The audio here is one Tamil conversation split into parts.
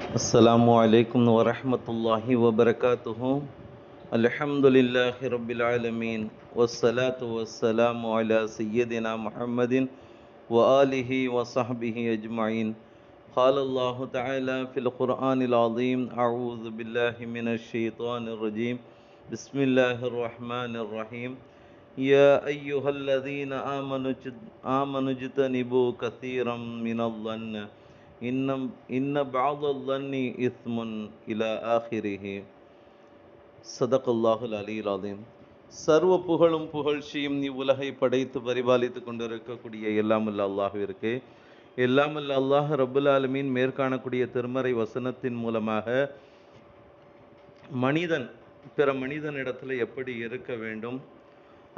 السلام عليكم ورحمة الله وبركاته. الحمد لله رب العالمين والصلاة والسلام على سيدنا محمد وآله وصحبه أجمعين. قال الله تعالى في القرآن العظيم: أعوذ بالله من الشيطان الرجيم. بسم الله الرحمن الرحيم. يا أيها الذين آمنوا اجتنبوا كثيرا من الظن إن بعض الظن إثم إلى آخره. சதகல்லாஹுல் அலியுல் அதீம். சர்வ புகழும் புகழ்ச்சியும் இவ்வுலகை படைத்து பரிபாலித்து கொண்டிருக்கக்கூடிய எல்லாமல்ல அல்லாஹ்விற்கு, எல்லாமல்ல அல்லாஹ் ரப்புல் ஆலமீன் மேற்காணக்கூடிய திருமறை வசனத்தின் மூலமாக மனிதன் பிற மனிதனிடத்தில் எப்படி இருக்க வேண்டும்,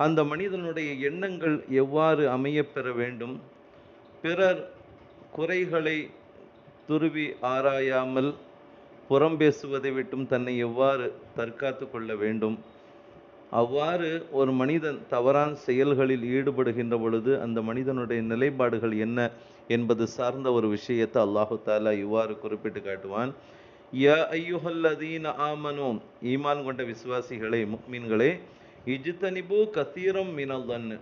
அந்த மனிதனுடைய எண்ணங்கள் எவ்வாறு அமையப்பெற வேண்டும், பிறர் குறைகளை துருவி ஆராயாமல் புறம் பேசுவதை விட்டும் தன்னை எவ்வாறு தற்காத்து கொள்ள வேண்டும், அவ்வாறு ஒரு மனிதன் தவறான செயல்களில் ஈடுபடுகின்ற பொழுது அந்த மனிதனுடைய நிலைப்பாடுகள் என்ன என்பது சார்ந்த ஒரு விஷயத்தை அல்லாஹு தாலா இவ்வாறு குறிப்பிட்டு காட்டுவான். யா ஐயுஹல்லதீன ஆமனு, ஈமான் கொண்ட விசுவாசிகளே, முக்மீன்களே, இஜ்தனிபு கதீரம் மினல் தன்னு,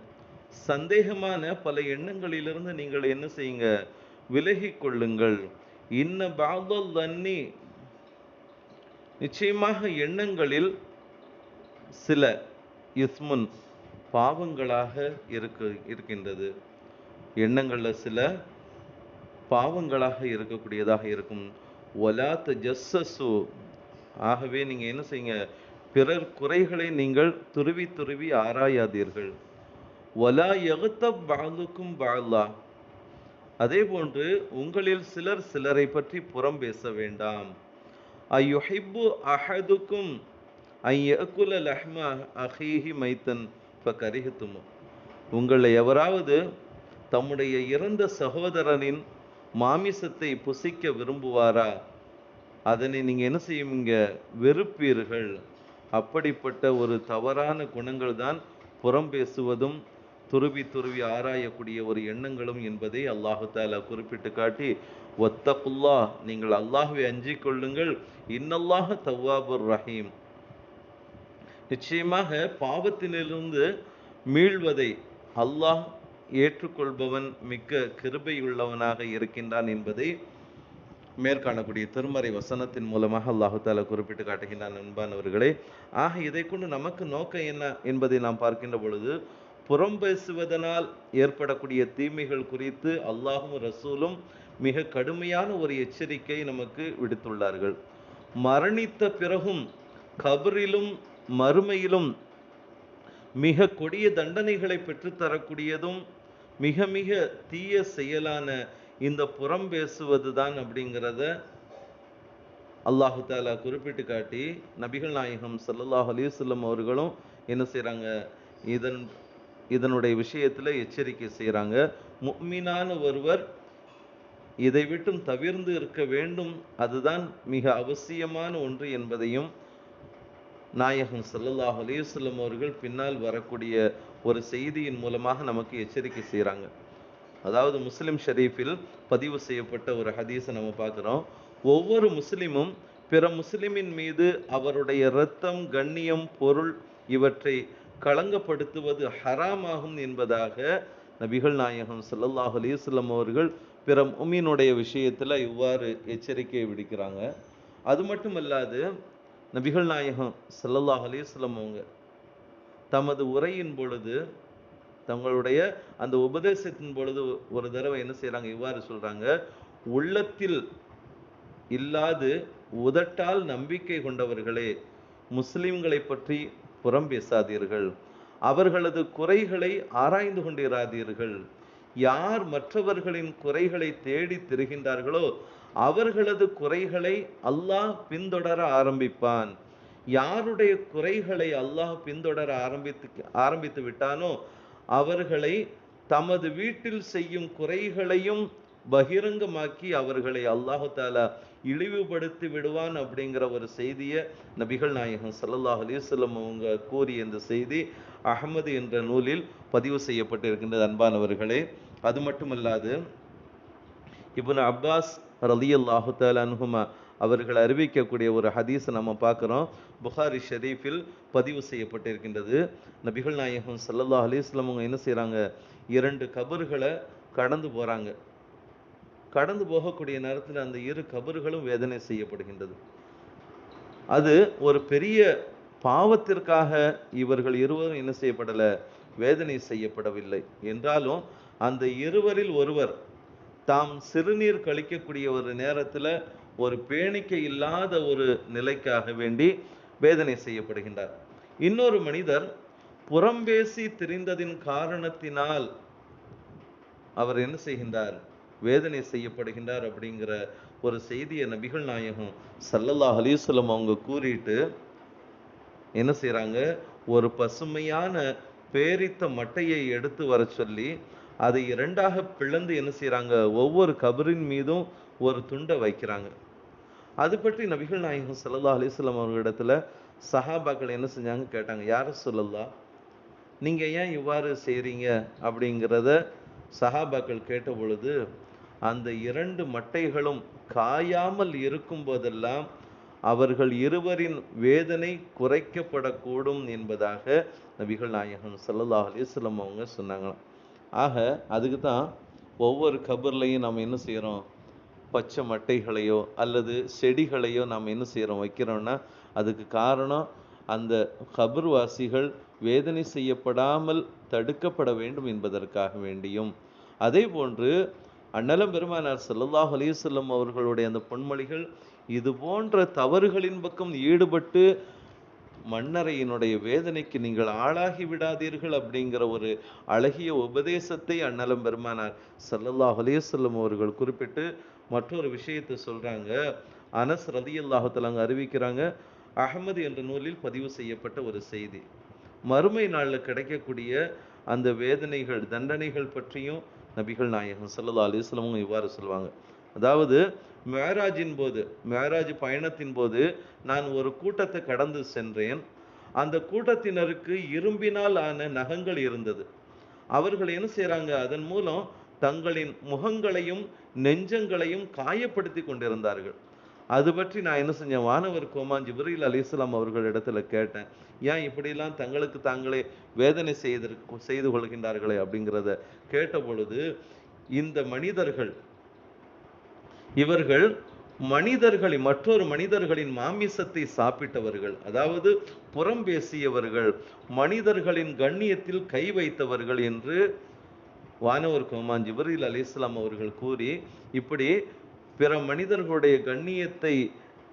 சந்தேகமான பல எண்ணங்களிலிருந்து நீங்கள் என்ன செய்யுங்க, விலகி கொள்ளுங்கள். இன்ன பாதல் தன்னி, நிச்சயமாக எண்ணங்களில் சில இஸ்முன் பாவங்களாக இருக்கின்றது. எண்ணங்களில் சில பாவங்களாக இருக்கக்கூடியதாக இருக்கும். ஒலா தஜஸ்ஸஸு, ஆகவே நீங்கள் என்ன செய்யுங்க, பிறர் குறைகளை நீங்கள் துருவி துருவி ஆராயாதீர்கள். ஒலா யகுத்தப் பாலுக்கும் பாலா, அதே போன்று உங்களில் சிலர் சிலரை பற்றி புறம் பேச வேண்டாம். ஐயுஹிப்பு அஹதுக்கும் ஐயகுல லஹ்ம அஹீஹி மைத்தன் ஃபகரிஹ்தும், உங்களை எவராவது தம்முடைய இறந்த சகோதரனின் மாமிசத்தை புசிக்க விரும்புவாரா, அதனை நீங்கள் என்ன செய்வீங்க, வெறுப்பீர்கள். அப்படிப்பட்ட ஒரு தவறான குணங்கள் தான் புறம் பேசுவதும் துருவி துருவி ஆராயக்கூடிய ஒரு எண்ணங்களும் என்பதை அல்லாஹு தாலா குறிப்பிட்டு காட்டி, ஒத்தகுல்லா, நீங்கள் அல்லாஹ்வை அஞ்சிக் கொள்ளுங்கள், இன்னல்லாஹ தவ்வாபுர் ரஹீம், நிச்சயமாக பாவத்திலிருந்து மீள்வதை அல்லாஹ் ஏற்றுக்கொள்பவன், மிக்க கிருபையுள்ளவனாக இருக்கின்றான் என்பதை மேற்காணக்கூடிய திருமறை வசனத்தின் மூலமாக அல்லாஹு தாலா குறிப்பிட்டு காட்டுகின்றான். அன்பானவர்களே, ஆக இதை கொண்டு நமக்கு நோக்கம் என்ன என்பதை நாம் பார்க்கின்ற பொழுது, புறம் பேசுவதனால் ஏற்படக்கூடிய தீமைகள் குறித்து அல்லாஹும் ரசூலும் மிக கடுமையான ஒரு எச்சரிக்கை நமக்கு விடுத்துள்ளார்கள். மரணித்த பிறகும் கபரிலும் மறுமையிலும் மிக கொடிய தண்டனைகளை பெற்றுத்தரக்கூடியதும் மிக மிக தீய செயலான இந்த புறம் பேசுவது தான் அப்படிங்கிறத அல்லாஹு தாலா குறிப்பிட்டு காட்டி, நபிகள் நாயகம் ஸல்லல்லாஹு அலைஹி வஸல்லம் அவர்களும் என்ன செய்கிறாங்க, இதனுடைய விஷயத்தில் எச்சரிக்கை செய்கிறாங்க. முஃமினான ஒருவர் இதை விட்டும் தவிர்ந்து இருக்க வேண்டும், அதுதான் மிக அவசியமான ஒன்று என்பதையும் நாயகம் ஸல்லல்லாஹு அலைஹி வஸல்லம் அவர்கள் பின்னால் வரக்கூடிய ஒரு செய்தியின் மூலமாக நமக்கு எச்சரிக்கை செய்கிறாங்க. அதாவது முஸ்லிம் ஷரீஃபில் பதிவு செய்யப்பட்ட ஒரு ஹதீஸை நம்ம பார்க்குறோம். ஒவ்வொரு முஸ்லிமும் பிற முஸ்லிமின் மீது அவருடைய இரத்தம், கண்ணியம், பொருள் இவற்றை களங்கப்படுத்துவது ஹராமாகும் என்பதாக நபிகள் நாயகம் ஸல்லல்லாஹு அலைஹி வஸல்லம் அவர்கள் பிற முஃமினுடைய விஷயத்தில் இவ்வாறு எச்சரிக்கை விடுக்கிறாங்க. அது மட்டுமல்லாது நபிகள் நாயகம் ஸல்லல்லாஹு அலைஹி வஸல்லம் அவங்க தமது உரையின் பொழுது, தங்களுடைய அந்த உபதேசத்தின் பொழுது ஒரு தடவை என்ன செய்கிறாங்க, இவ்வாறு சொல்கிறாங்க: உள்ளத்தில் இல்லாது உதட்டால் நம்பிக்கை கொண்டவர்களே, முஸ்லிம்களை பற்றி புறம் பேசாதீர்கள், அவர்களது குறைகளை ஆராய்ந்து கொண்டிராதீர்கள். யார் மற்றவர்களின் குறைகளை தேடி திரிகின்றார்களோ அவர்களது குறைகளை அல்லாஹ் பின்தொடர ஆரம்பிப்பான். யாருடைய குறைகளை அல்லாஹ் பின்தொடர ஆரம்பித்து விட்டானோ அவர்களை தமது வீட்டில் செய்யும் குறைகளையும் பகிரங்கமாக்கி அவர்களை அல்லாஹு தாலா இழிவுபடுத்தி விடுவான் அப்படிங்கிற ஒரு செய்தியை நபிகள் நாயகம் ஸல்லல்லாஹு அலைஹி வஸல்லம் அவங்க கூறிய இந்த செய்தி அஹ்மது என்ற நூலில் பதிவு செய்யப்பட்டிருக்கின்றது. அன்பானவர்களே, அது மட்டுமல்லாது இப்னு அப்பாஸ் ரலியல்லாஹு தஆலா அன்ஹுமா அவர்கள் அறிவிக்கக்கூடிய ஒரு ஹதீஸ் நம்ம பார்க்குறோம். புகாரி ஷெரீஃபில் பதிவு செய்யப்பட்டிருக்கின்றது. நபிகள் நாயகம் ஸல்லல்லாஹு அலைஹி வஸல்லம் அவங்க என்ன செய்கிறாங்க, 2 கபர்களை கடந்து போகிறாங்க. கடந்து போகக்கூடிய நேரத்தில் அந்த 2 கபர்களும் வேதனை செய்யப்படுகின்றது. அது ஒரு பெரிய பாவத்திற்காக இவர்கள் இருவரும் என்ன செய்யப்படலை, வேதனை செய்யப்படவில்லை என்றாலும் அந்த இருவரில் ஒருவர் தாம் சிறுநீர் கழிக்கக்கூடிய ஒரு நேரத்தில் ஒரு பேணிக்கை இல்லாத ஒரு நிலைக்காக வேண்டி வேதனை செய்யப்படுகின்றார். இன்னொரு மனிதர் புறம்பேசி திரிந்ததின் காரணத்தினால் அவர் என்ன செய்கின்றார், வேதனை செய்யப்படுகின்றார் அப்படிங்கிற ஒரு செய்தியை நபிகள் நாயகம் ஸல்லல்லாஹு அலைஹி வஸல்லம் அவங்க கூறிட்டு என்ன செய்கிறாங்க, ஒரு பசுமையான பேரித்த மட்டையை எடுத்து வர சொல்லி அதை 2ஆக பிளந்து என்ன செய்கிறாங்க, ஒவ்வொரு கபரின் மீதும் ஒரு துண்டை வைக்கிறாங்க. அது பற்றி நபிகள் நாயகம் ஸல்லல்லாஹு அலைஹி வஸல்லம் அவர்களிடத்துல சஹாபாக்கள் என்ன செஞ்சாங்க கேட்டாங்க, யார சொல்லலாம், நீங்க ஏன் இவ்வாறு செய்றீங்க அப்படிங்கிறத சஹாபாக்கள் கேட்ட பொழுது, அந்த 2 மட்டைகளும் காயாமல் இருக்கும் போதெல்லாம் அவர்கள் இருவரின் வேதனை குறைக்கப்படக்கூடும் என்பதாக நபிகள் நாயகம் ஸல்லல்லாஹு அலைஹி வஸல்லம் அவங்க சொன்னாங்களாம். ஆக அதுக்கு தான் ஒவ்வொரு கபர்லையும் நாம் என்ன செய்கிறோம், பச்சை மட்டைகளையோ அல்லது செடிகளையோ நாம் என்ன செய்கிறோம், வைக்கிறோம்னா அதுக்கு காரணம் அந்த கபர்வாசிகள் வேதனை செய்யப்படாமல் தடுக்கப்பட வேண்டும் என்பதற்காக வேண்டியும். அதே போன்று அண்ணலம் பெருமானார் ஸல்லல்லாஹு அலைஹி வஸல்லம் அவர்களுடைய அந்த பொன்மொழிகள் இது போன்ற தவறுகளின் பக்கம் ஈடுபட்டு மன்னரையினுடைய வேதனைக்கு நீங்கள் ஆளாகி விடாதீர்கள் அப்படிங்கிற ஒரு அழகிய உபதேசத்தை அண்ணலம் பெருமானார் ஸல்லல்லாஹு அலைஹி வஸல்லம் அவர்கள் குறிப்பிட்டு மற்றொரு விஷயத்தை சொல்றாங்க. அனஸ் ரலியல்லாஹு தஆலா அறிவிக்கிறாங்க, அஹ்மது என்ற நூலில் பதிவு செய்யப்பட்ட ஒரு செய்தி. மறுமை நாளில் கிடைக்கக்கூடிய அந்த வேதனைகள் தண்டனைகள் பற்றியும் நபிகள் நாயகம் ஸல்லல்லாஹு அலைஹி வஸல்லம் இவ்வாறு சொல்லுவாங்க. அதாவது மேராஜின் போது, மேராஜ் பயணத்தின் போது நான் ஒரு கூட்டத்தை கடந்து சென்றேன். அந்த கூட்டத்தினருக்கு இரும்பினால் ஆன நகங்கள் இருந்தது. அவர்கள் என்ன செய்றாங்க, அதன் மூலம் தங்களின் முகங்களையும் நெஞ்சங்களையும் காயப்படுத்தி கொண்டிருந்தார்கள். அது பற்றி நான் என்ன செஞ்சேன், வானவர் கோமான் ஜிப்ரீல் அலைஹிஸ்ஸலாம் அவர்களிடத்துல கேட்டேன், ஏன் இப்படிலாம் தங்களுக்கு தாங்களே வேதனை செய்து கொள்கின்றார்களே அப்படிங்கிறத கேட்ட பொழுது, இந்த மனிதர்கள் இவர்கள் மற்றொரு மனிதர்களின் மாமிசத்தை சாப்பிட்டவர்கள், அதாவது புறம் பேசியவர்கள், மனிதர்களின் கண்ணியத்தில் கை வைத்தவர்கள் என்று வானவர் கோமான் ஜிப்ரீல் அலைஹிஸ்ஸலாம் அவர்கள் கூறி, இப்படி பிற மனிதர்களுடைய கண்ணியத்தை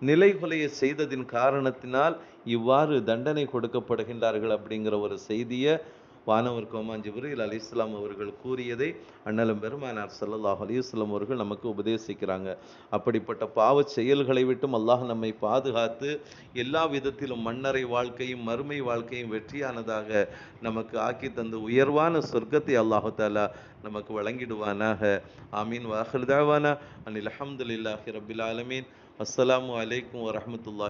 நிலைகுலைய செய்ததின் காரணத்தினால் இவ்வாறு தண்டனை கொடுக்கப்படுகின்றார்கள் அப்படிங்கிற ஒரு செய்தியை வானவர் கோமான் ஜிப்ரீல் அலைஹிஸ்ஸலாம் அவர்கள் கூறியதை அண்ணலம் பெருமானார் ஸல்லல்லாஹு அலைஹி வஸல்லம் அவர்கள் நமக்கு உபதேசிக்கிறாங்க. அப்படிப்பட்ட பாவ செயல்களை விட்டும் அல்லாஹ் நம்மை பாதுகாத்து எல்லா விதத்திலும் மன்னரை வாழ்க்கையும் மறுமை வாழ்க்கையும் வெற்றியானதாக நமக்கு ஆக்கி தந்து உயர்வான சொர்க்கத்தை அல்லாஹு தஆலா நமக்கு வழங்கிடுவானாக. ஆமீன். வ ஆகிரு தஅவானா அனில் ஹம்துலில்லாஹி ரப்பில் ஆலமீன். அஸ்ஸலாமு அலைக்கும் வரஹ்மத்துல்லாஹி